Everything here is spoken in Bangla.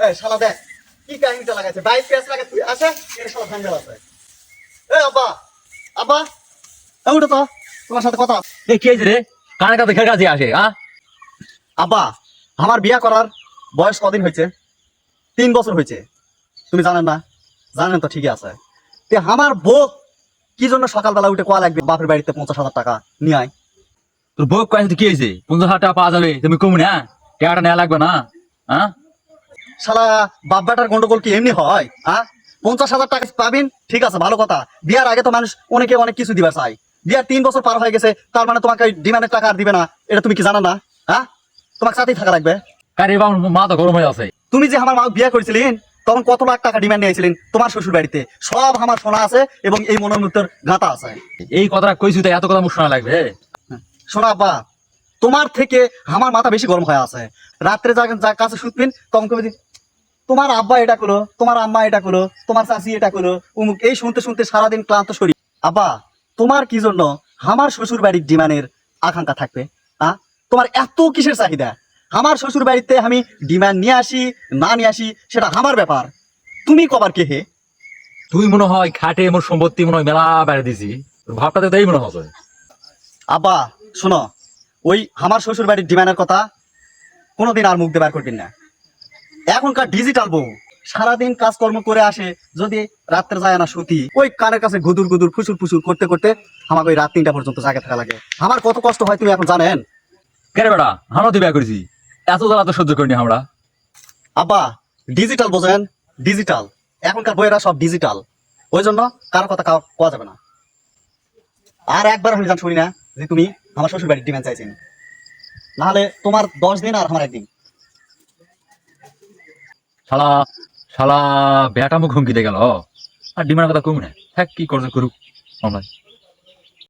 এই শালা দেখ কি কাহিনীটা লাগাইছে, বাইক পেঁচ লাগাই তুই আসে এটা শালা ভাঙ্গা আছে। এই আব্বা, আব্বা ওটা তো তোমার সাথে কথা। কি হয়েছে রে? কানে কাছে খেয়ে কাছে আসে আব্বা আমার বিয়া করার বয়স কদিন হয়েছে? 3 বছর হয়েছে। তুমি জানেন না? জানেন তো, ঠিকই আছে। তে আমার বউ কি জন্য সকালবেলা উঠে কোয়া লাগবে বাপের বাড়িতে 50,000 টাকা নিয়ে আয়? তোর বউ কয়েছে কি হয়েছে? 50,000 টাকা পাওয়া যাবে, তুমি কমু না, টাকাটা নেওয়া লাগবে না? হ্যাঁ শালা বাপ বেটার গন্ডগোল কি এমনি হয়? 50,000 টাকা পাবেন, ঠিক আছে, ভালো কথা। বিয়ার আগে তো মানুষ অনেকে অনেক কিছু দিবার চাই। বিয়ার 3 বছর পার হয়ে গেছে, তার মানে তোমাকে ডিমান্ডের টাকা আর দিবে না, এটা তুমি কি জানো না? তোমাকে সাথেই থাকা লাগবে। কারে বাবা মা তো গরম হয়ে আছে। তুমি যে আমার মা বিয়ে করেছিলেন তখন কত লাখ টাকা ডিমান্ড নিয়েছিলেন তোমার শ্বশুর বাড়িতে? সব আমার শোনা আছে এবং এই মনোমুক্তর গাঁথা আছে। এই কথাটা কইছি তো এত কথা মুখ শোনা লাগবে? শোনা আব্বা, তোমার থেকে আমার মাথা বেশি গরম হয়ে আছে। রাত্রে যা কাছে শুতবেন তখন কবে তোমার আব্বা এটা করো, তোমার আম্মা এটা করো, তোমার চাচি এটা করো, উমুক, এই শুনতে শুনতে সারাদিন ক্লান্ত শরীর। আব্বা তোমার কি জন্য আমার শ্বশুর বাড়ির ডিমান্ডের আকাঙ্ক্ষা থাকবে? তোমার এত কিসের চাহিদা? আমার শ্বশুর বাড়িতে আমি ডিমান্ড নিয়ে আসি না নিয়ে আসি সেটা আমার ব্যাপার, তুমি কবার কে হে? তুই মনে হয় খাটে মোর সম্পত্তি মনে হয় মেলা বেড়ে দিছি, ভাবটাতে তাই মনে হচ্ছে। আব্বা শোনো, ওই আমার শ্বশুর বাড়ির ডিমান্ডের কথা কোনোদিন আর মুখ দেবার করবেন না। এখনকার ডিজিটাল বউ সারাদিন কাজকর্ম করে আসে, যদি রাত্রে যায় না সুতি, ওই কানের কাছে গুদুর গুদুর ফুসুর ফুসুর করতে করতে আমাকে ওই রাত 3টা পর্যন্ত জায়গা থাকা লাগে। আমার কত কষ্ট হয় তুমি এখন জানেন? কেরে বেড়া, আমরা তো বিয়ে করেছি, এত জ্বালা তো সহ্য করিনি আমরা। আব্বা ডিজিটাল বোঝেন, ডিজিটাল, এখনকার বইয়েরা সব ডিজিটাল, ওই জন্য কারো কথা কোয়া যাবে না। আর একবার আমি শুনি না যে তুমি আমার শ্বশুর বাড়ির ডিমান্ড চাইছেন, নাহলে তোমার 10 দিন আর আমার 1 দিন। শালা শালা বেটা মুখ হুমকি দিয়ে গেল, আর ডিমান্ডের কথা কমু না, থাক কি করছে করুক আমরা।